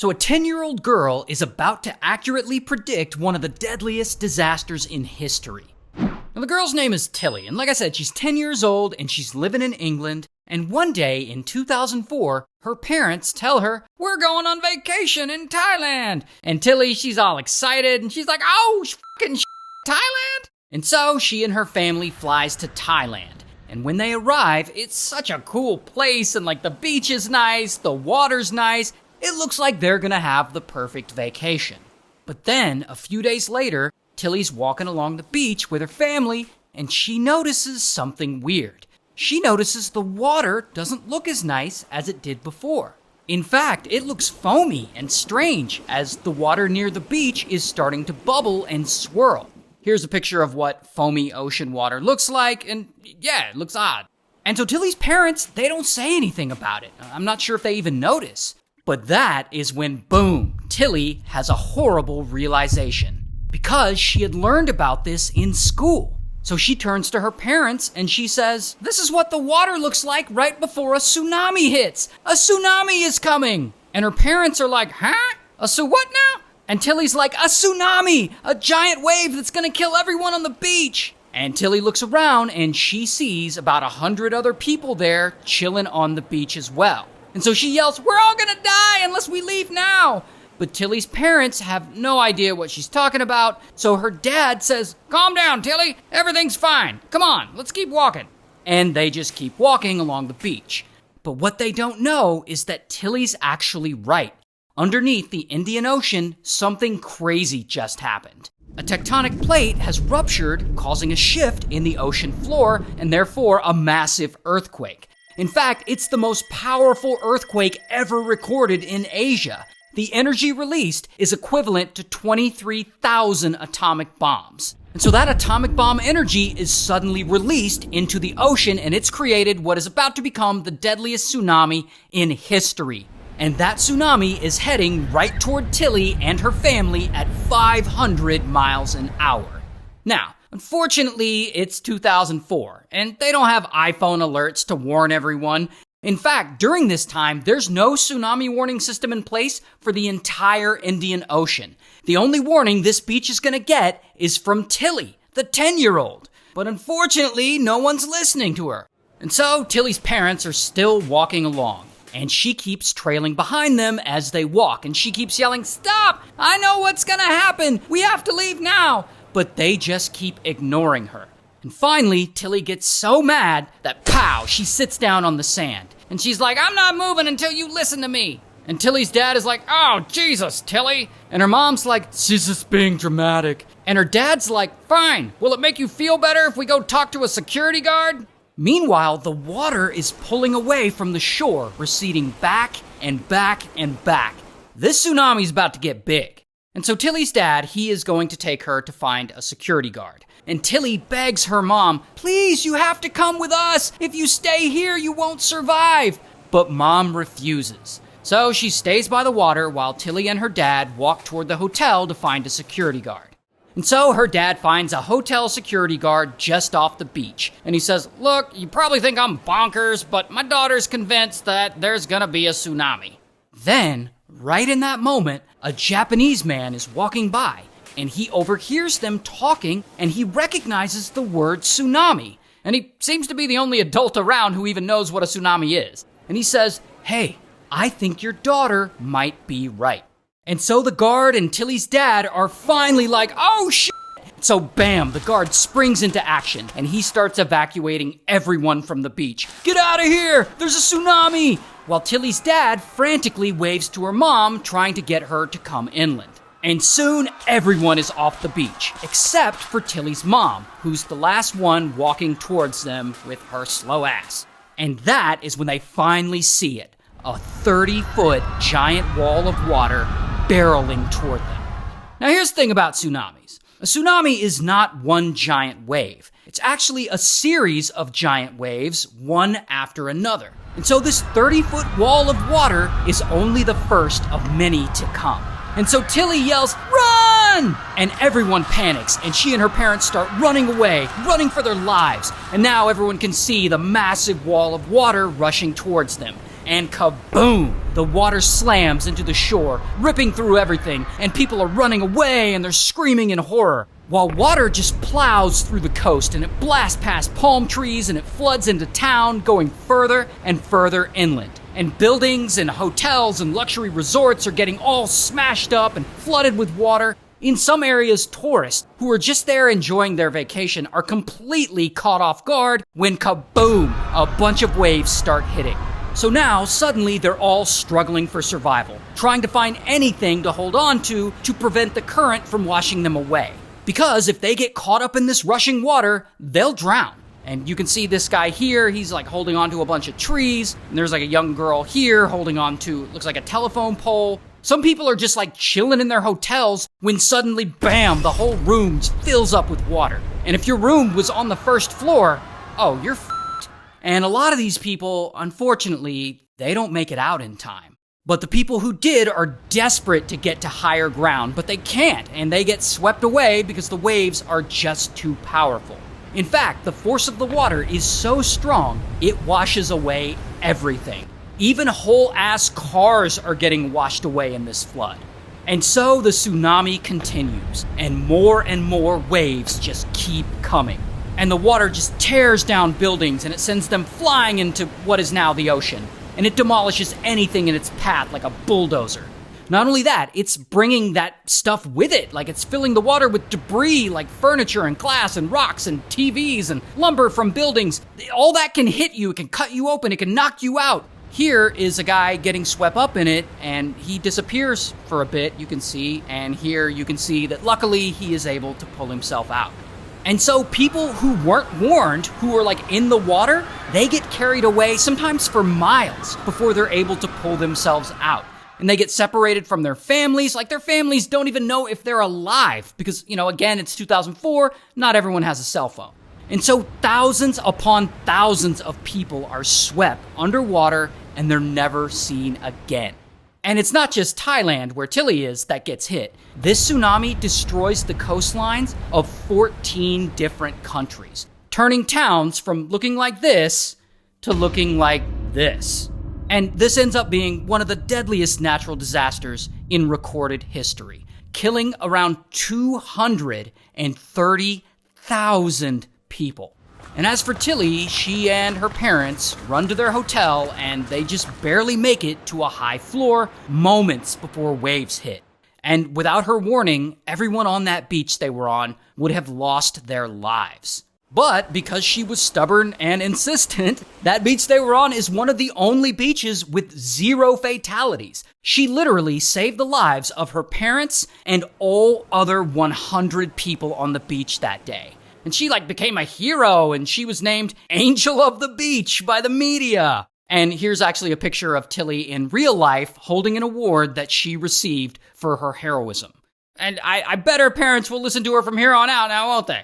So a 10-year-old girl is about to accurately predict one of the deadliest disasters in history. Now, the girl's name is Tilly, and like I said, she's 10 years old and she's living in England. And one day in 2004, her parents tell her, "We're going on vacation in Thailand." And Tilly, she's all excited and she's like, "Oh, fucking Thailand?" And so she and her family flies to Thailand. And when they arrive, it's such a cool place, and like the beach is nice, the water's nice. It looks like they're gonna have the perfect vacation. But then, a few days later, Tilly's walking along the beach with her family, and she notices something weird. She notices the water doesn't look as nice as it did before. In fact, it looks foamy and strange as the water near the beach is starting to bubble and swirl. Here's a picture of what foamy ocean water looks like, and yeah, it looks odd. And so Tilly's parents, they don't say anything about it. I'm not sure if they even notice. But that is when, boom, Tilly has a horrible realization. Because she had learned about this in school. So she turns to her parents and she says, "This is what the water looks like right before a tsunami hits. A tsunami is coming." And her parents are like, "Huh? What now?" And Tilly's like, "A tsunami! A giant wave that's gonna kill everyone on the beach." And Tilly looks around and she sees about 100 other people there chilling on the beach as well. And so she yells, "We're all gonna die unless we leave now." But Tilly's parents have no idea what she's talking about, so her dad says, "Calm down, Tilly. Everything's fine. Come on, let's keep walking." And they just keep walking along the beach. But what they don't know is that Tilly's actually right. Underneath the Indian Ocean, something crazy just happened. A tectonic plate has ruptured, causing a shift in the ocean floor, and therefore a massive earthquake. In fact, it's the most powerful earthquake ever recorded in Asia. The energy released is equivalent to 23,000 atomic bombs. And so that atomic bomb energy is suddenly released into the ocean, and it's created what is about to become the deadliest tsunami in history. And that tsunami is heading right toward Tilly and her family at 500 miles an hour. Now, unfortunately, it's 2004, and they don't have iPhone alerts to warn everyone. In fact, during this time, there's no tsunami warning system in place for the entire Indian Ocean. The only warning this beach is gonna get is from Tilly, the 10-year-old. But unfortunately, no one's listening to her. And so, Tilly's parents are still walking along, and she keeps trailing behind them as they walk, and she keeps yelling, "Stop! I know what's gonna happen! We have to leave now!" But they just keep ignoring her. And finally, Tilly gets so mad that pow, she sits down on the sand. And she's like, "I'm not moving until you listen to me." And Tilly's dad is like, "Oh, Jesus, Tilly." And her mom's like, "She's just being dramatic." And her dad's like, "Fine, will it make you feel better if we go talk to a security guard?" Meanwhile, the water is pulling away from the shore, receding back and back and back. This tsunami's about to get big. And so Tilly's dad, he is going to take her to find a security guard. And Tilly begs her mom, "Please, you have to come with us. If you stay here, you won't survive." But mom refuses. So she stays by the water while Tilly and her dad walk toward the hotel to find a security guard. And so her dad finds a hotel security guard just off the beach. And he says, "Look, you probably think I'm bonkers, but my daughter's convinced that there's gonna be a tsunami." Then, right in that moment, a Japanese man is walking by. And he overhears them talking, and he recognizes the word tsunami. And he seems to be the only adult around who even knows what a tsunami is. And he says, "Hey, I think your daughter might be right." And so the guard and Tilly's dad are finally like, "Oh, shit!" So bam, the guard springs into action, and he starts evacuating everyone from the beach. "Get out of here! There's a tsunami!" While Tilly's dad frantically waves to her mom, trying to get her to come inland. And soon, everyone is off the beach, except for Tilly's mom, who's the last one walking towards them with her slow ass. And that is when they finally see it, a 30-foot giant wall of water barreling toward them. Now here's the thing about tsunamis. A tsunami is not one giant wave. It's actually a series of giant waves, one after another. And so this 30-foot wall of water is only the first of many to come. And so Tilly yells, "Run!" And everyone panics, and she and her parents start running away, running for their lives. And now everyone can see the massive wall of water rushing towards them. and kaboom! The water slams into the shore, ripping through everything, and people are running away and they're screaming in horror. While water just plows through the coast and it blasts past palm trees and it floods into town, going further and further inland. And buildings and hotels and luxury resorts are getting all smashed up and flooded with water. In some areas, tourists who are just there enjoying their vacation are completely caught off guard when kaboom, a bunch of waves start hitting. So now, suddenly, they're all struggling for survival, trying to find anything to hold on to prevent the current from washing them away. Because if they get caught up in this rushing water, they'll drown. And you can see this guy here, he's like holding on to a bunch of trees, and there's like a young girl here holding on to, looks like a telephone pole. Some people are just like chilling in their hotels when suddenly, bam, the whole room fills up with water. And if your room was on the first floor, oh, you're f***ed. And a lot of these people, unfortunately, they don't make it out in time. But the people who did are desperate to get to higher ground, but they can't, and they get swept away because the waves are just too powerful. In fact, the force of the water is so strong, it washes away everything. Even whole-ass cars are getting washed away in this flood. And so the tsunami continues, and more waves just keep coming. And the water just tears down buildings, and it sends them flying into what is now the ocean. And it demolishes anything in its path like a bulldozer. Not only that, it's bringing that stuff with it. Like, it's filling the water with debris like furniture and glass and rocks and TVs and lumber from buildings. All that can hit you, it can cut you open, it can knock you out. Here is a guy getting swept up in it, and he disappears for a bit, you can see, and here you can see that luckily he is able to pull himself out. And so people who weren't warned, who are like in the water, they get carried away sometimes for miles before they're able to pull themselves out. And they get separated from their families, like their families don't even know if they're alive because, again, it's 2004, not everyone has a cell phone. And so thousands upon thousands of people are swept underwater and they're never seen again. And it's not just Thailand, where Tilly is, that gets hit. This tsunami destroys the coastlines of 14 different countries, turning towns from looking like this to looking like this. And this ends up being one of the deadliest natural disasters in recorded history, killing around 230,000 people. And as for Tilly, she and her parents run to their hotel and they just barely make it to a high floor moments before waves hit. And without her warning, everyone on that beach they were on would have lost their lives. But because she was stubborn and insistent, that beach they were on is one of the only beaches with 0 fatalities. She literally saved the lives of her parents and all other 100 people on the beach that day. And she became a hero, and she was named Angel of the Beach by the media. And here's actually a picture of Tilly in real life holding an award that she received for her heroism. And I bet her parents will listen to her from here on out now, won't they?